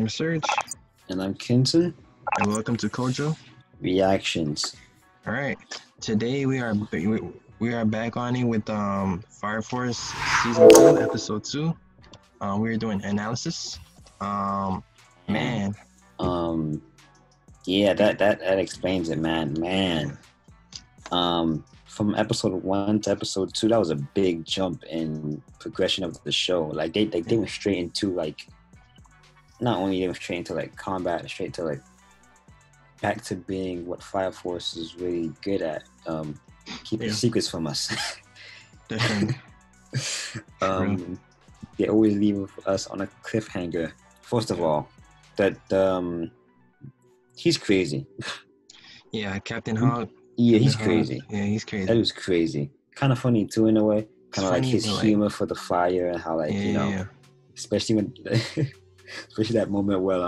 I'm Serge, And I'm Kenton. and welcome to Kojo. Reactions. All right, today we are back on it with Fire Force season 2, episode 2. We're doing analysis. Man, Yeah, that explains it, man. From episode 1 to episode 2, that was a big jump in progression of the show. Like they went straight into like, not only they went straight into like combat, straight to like back to being what Fire Force is really good at, keeping secrets from us. definitely. They always leave us on a cliffhanger. First of all, that he's crazy. Yeah, Captain Hog. Yeah, he's Hog, crazy. Yeah, he's crazy. That was crazy. Kind of funny too, in a way. Kind of like his humor for the fire and how, like, especially when, especially that moment where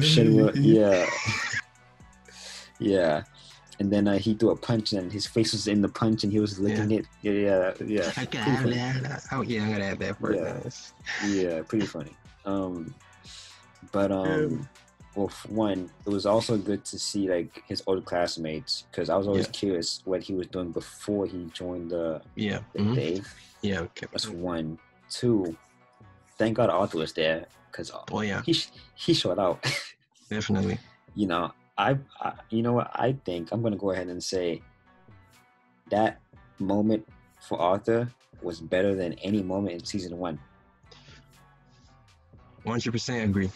Shenmue, yeah, and then he threw a punch and his face was in the punch and he was licking it. Yeah. I gotta have that. Oh yeah, I gotta have that for Yeah, pretty funny. Well, for one, it was also good to see like his old classmates, because I was always curious what he was doing before he joined the Dave. Yeah, okay. That's one. Two, thank God Arthur was there, because he showed out. Definitely. I you know what, I think I'm gonna go ahead and say that moment for Arthur was better than any moment in season 1. 100% agree.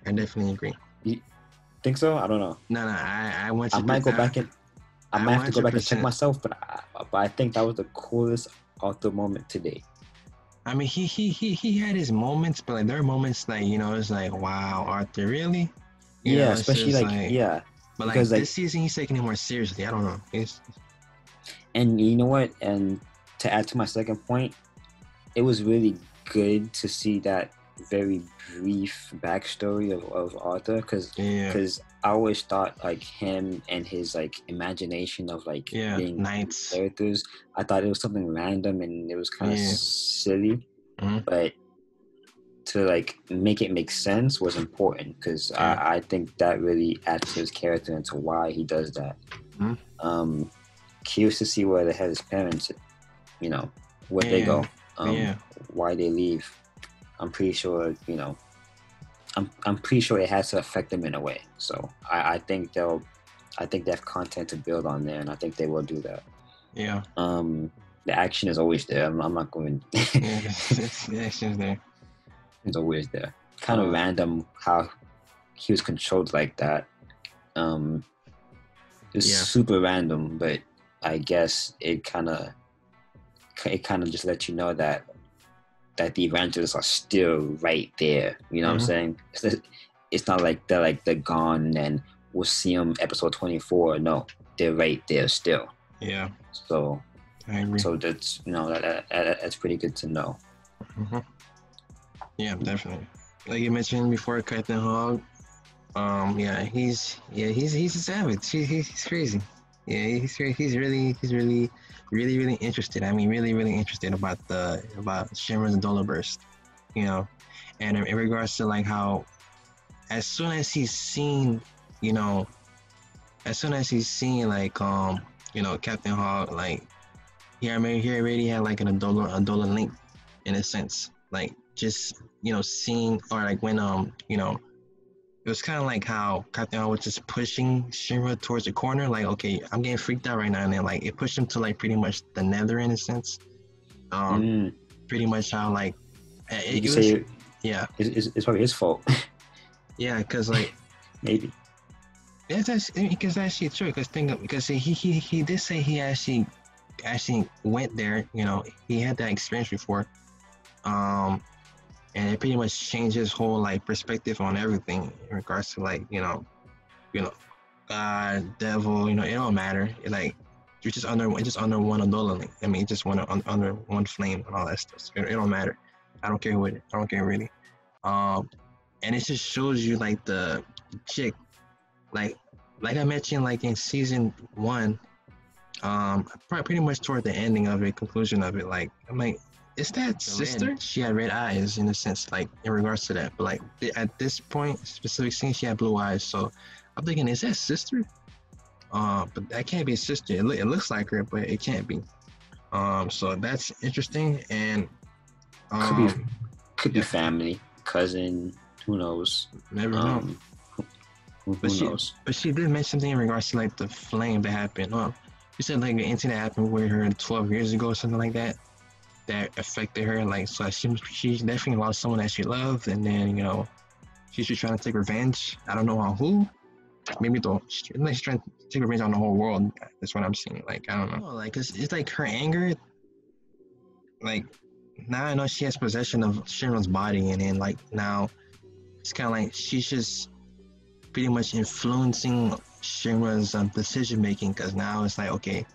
I definitely agree. You think so? I don't know. No, I want to. I might go back and I might have to go back and check myself, but I think that was the coolest Arthur moment today. I mean, he had his moments, but like there are moments like, it's like, wow, Arthur, really? Especially like But like this season, he's taking it more seriously. I don't know. And you know what? And to add to my second point, it was really good to see that very brief backstory of Arthur, because I always thought like him and his like imagination of like being knights characters, I thought it was something random and it was kind of silly, but to like make it make sense was important, because I think that really adds to his character and to why he does that. Curious to see where the hell his parents, where they go, why they leave. I'm pretty sure, I'm pretty sure it has to affect them in a way. So I think they have content to build on there, and I think they will do that. Yeah. The action is always there. I'm not going. The action's there. It's always there. Kind of random how he was controlled like that. It's super random, but I guess it kind of just let you know that the evangelists are still right there. You know what I'm saying? It's not like they're gone and we'll see them episode 24. No, they're right there still. Yeah. So I agree. So that's that's pretty good to know. Yeah, definitely. Like you mentioned before, Captain Hog. He's a savage. He's crazy. Yeah, he's really interested. I mean, really interested about Shinra and Dollar Burst, and in regards to like how, as soon as he's seen like Captain Hog, like he already had like a dollar link, in a sense, like just seeing, or like when it was kind of like how Captain Hog was just pushing Shinra towards the corner, like, okay, I'm getting freaked out right now, and then like it pushed him to like pretty much the nether, in a sense. Pretty much how like it's probably his fault. Yeah, because like maybe. Yeah, because actually true. Because he did say he actually went there. He had that experience before. And it pretty much changed his whole like perspective on everything in regards to like God, devil. It don't matter. You're just under one dollar link. I mean, it just under one flame and all that stuff. So it don't matter. I don't care with it. I don't care really. And it just shows you like the chick, like I mentioned, like in season 1, pretty much toward the ending of it, conclusion of it. Like I'm like, Is that sister? She had red eyes in a sense, like in regards to that. But like at this point, specific scene, she had blue eyes. So I'm thinking, is that sister? But that can't be sister. It looks like her, but it can't be. So that's interesting, and Could be um, could be family, cousin. Who knows? never know. Who knows? But she did mention something in regards to like the flame that happened. She said like the incident happened with her 12 years ago or something like that. That affected her. Like so, she definitely lost someone that she loved, and then she's just trying to take revenge. I don't know on who. Maybe she's trying to take revenge on the whole world. That's what I'm seeing. Like I don't know. Like it's like her anger. Like now I know she has possession of Shinra's body, and then like now it's kind of like she's just pretty much influencing Shinra's decision making. Because now it's like, okay,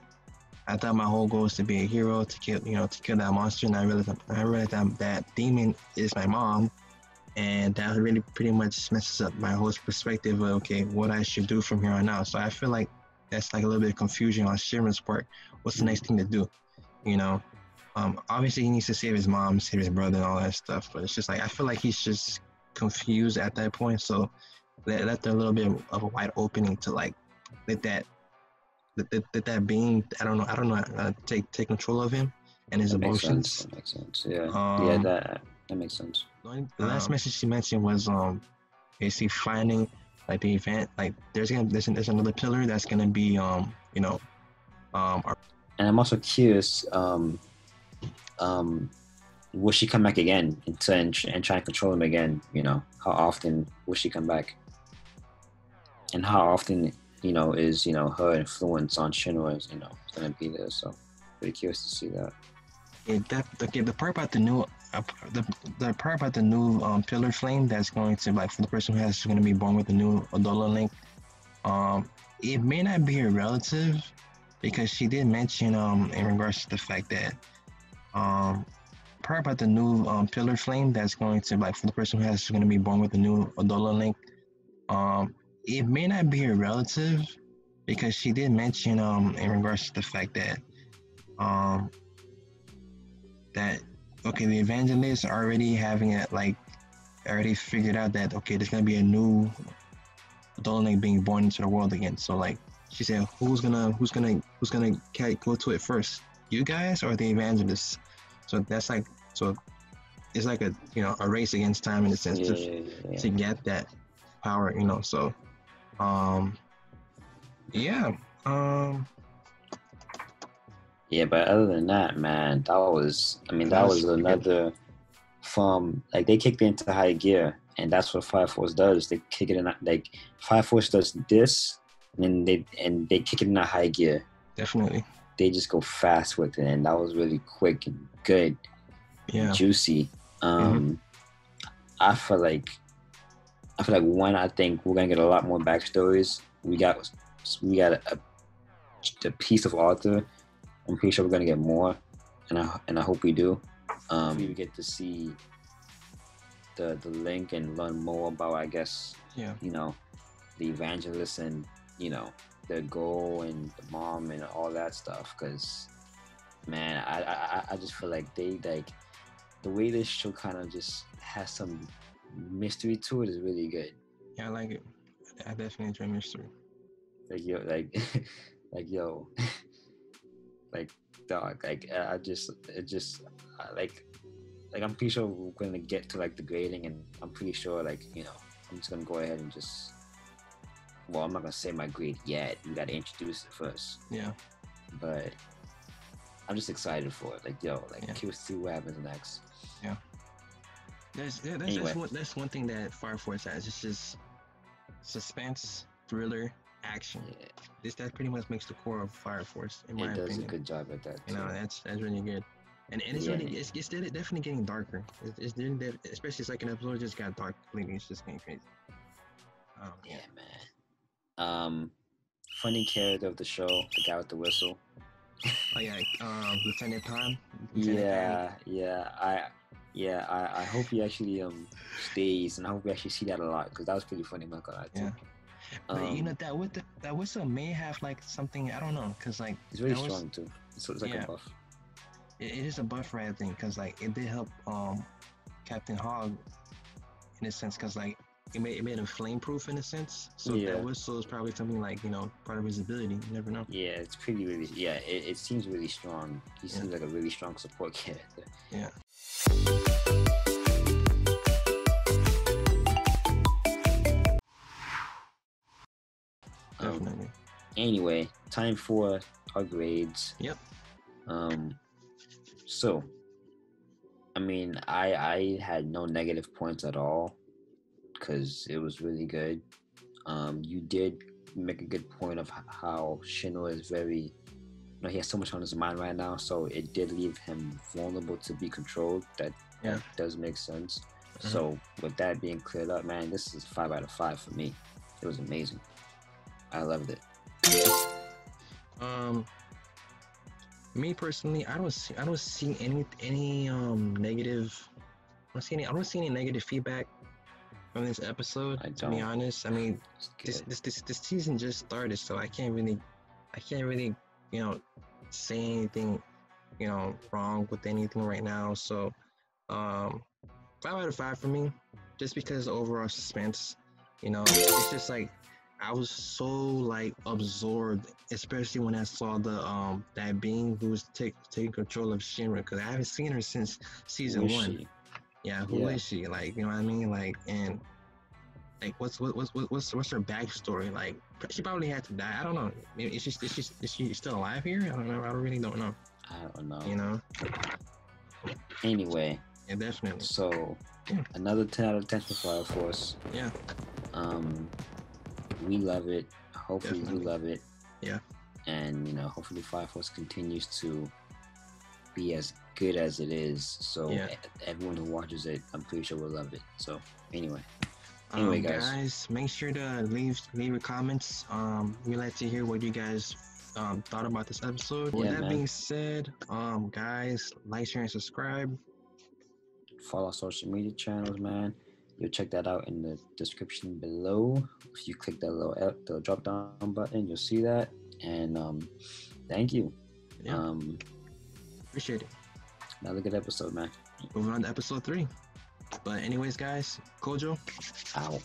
I thought my whole goal was to be a hero, to kill that monster, and I realized that demon is my mom, and that really pretty much messes up my whole perspective of okay, what I should do from here on out. So I feel like that's like a little bit of confusion on Shinra's part. What's the next thing to do? Obviously he needs to save his mom, save his brother, and all that stuff. But it's just like I feel like he's just confused at that point. So that left a little bit of a wide opening to like let that being I don't know take control of him and his emotions. That makes sense. Yeah. That makes sense. The last message she mentioned was basically finding like the event, like there's another pillar that's gonna be and I'm also curious will she come back again and try and control him again? How often will she come back, and how often is her influence on Shinra is gonna be there. So pretty curious to see that. The part about the new the part about the new pillar flame that's going to like for the person who has going to be born with the new Adola link, it may not be a relative because she did mention in regards to the fact that part about the new pillar flame that's going to like for the person who has going to be born with the new Adola link, it may not be a relative because she did mention in regards to the fact that that okay, the evangelists are already having it like already figured out that okay, there's gonna be a new Adola link being born into the world again. So like she said, who's gonna go to it first, you guys or the evangelists? So that's like it's like a a race against time in a sense to get that power. So yeah, but other than that, man, that was another from like they kicked it into high gear, and that's what Fire Force does. They kick it in like Fire Force does this, and they kick it in a high gear. Definitely. They just go fast with it, and that was really quick and good, and juicy. I feel like one, I think we're gonna get a lot more backstories. We got a piece of Arthur. I'm pretty sure we're gonna get more, and I hope we do. We get to see the link and learn more about, I guess, the evangelists and their goal and the mom and all that stuff. Because man, I just feel like they like the way this show kind of just has some mystery to it is really good. Yeah, I like it. I definitely enjoy mystery. Like yo, like dog, like I'm pretty sure we're gonna get to like the grading, and I'm pretty sure like I'm just gonna go ahead and just. Well, I'm not gonna say my grade yet. We gotta introduce it first. Yeah. But I'm just excited for it. Like curious to see what happens next. Yeah. That's one thing that Fire Force has. It's just suspense, thriller, action. Yeah. That pretty much makes the core of Fire Force, in my opinion. It does a good job at that. That's really good. And it's it's definitely getting darker. It's especially second episode, it just got dark completely. It's just getting crazy. Yeah, man. Funny character of the show, the guy with the whistle. Oh yeah, Lieutenant Pan. I hope he actually stays, and I hope we actually see that a lot because that was pretty funny. I'm not gonna lie too. Yeah. But that whistle may have like something, I don't know, because like he's really strong too. It's like a buff. it is a buffer, I think, because like it did help Captain Hog in a sense, because like it made him flame proof in a sense. So Yeah. that whistle is probably something like, you know, part of his ability. You never know. Yeah, it's pretty really. Yeah, it seems really strong. He seems like a really strong support character. Yeah. Definitely. Anyway, time for our grades. Yep. So, I mean, I had no negative points at all because it was really good. You did make a good point of how Shinra is very, you know, he has so much on his mind right now, so it did leave him vulnerable to be controlled. That does make sense. So with that being cleared up, man, this is 5 out of 5 for me. It was amazing. I loved it. Me personally, I don't see any negative. I don't see any negative feedback from this episode. To be honest, I mean, this season just started, so I can't really, you know, say anything, you know, wrong with anything right now. So, 5 out of 5 for me, just because of the overall suspense. You know, it's just like I was so like absorbed, especially when I saw the that being who was taking control of Shinra, because I haven't seen her since season 1. Yeah, who is she? Like, you know what I mean? Like, and like what's her backstory? Like, she probably had to die. I don't know. Is she still alive here? I don't know. I really don't know. I don't know. You know. Anyway. Yeah, definitely. So, another 10 out of 10 for Fire Force. Yeah. We love it. Hopefully you love it. Yeah. And, you know, hopefully Fire Force continues to be as good as it is. So everyone who watches it, I'm pretty sure will love it. So anyway, guys, make sure to leave your comments. We like to hear what you guys thought about this episode. With that being said, guys, like, share, and subscribe. Follow our social media channels, man. You'll check that out in the description below. If you click that little drop down button, you'll see that. And thank you. Yeah. Appreciate it. Another good episode, man. Moving on to episode 3. But anyways, guys, Kojo out.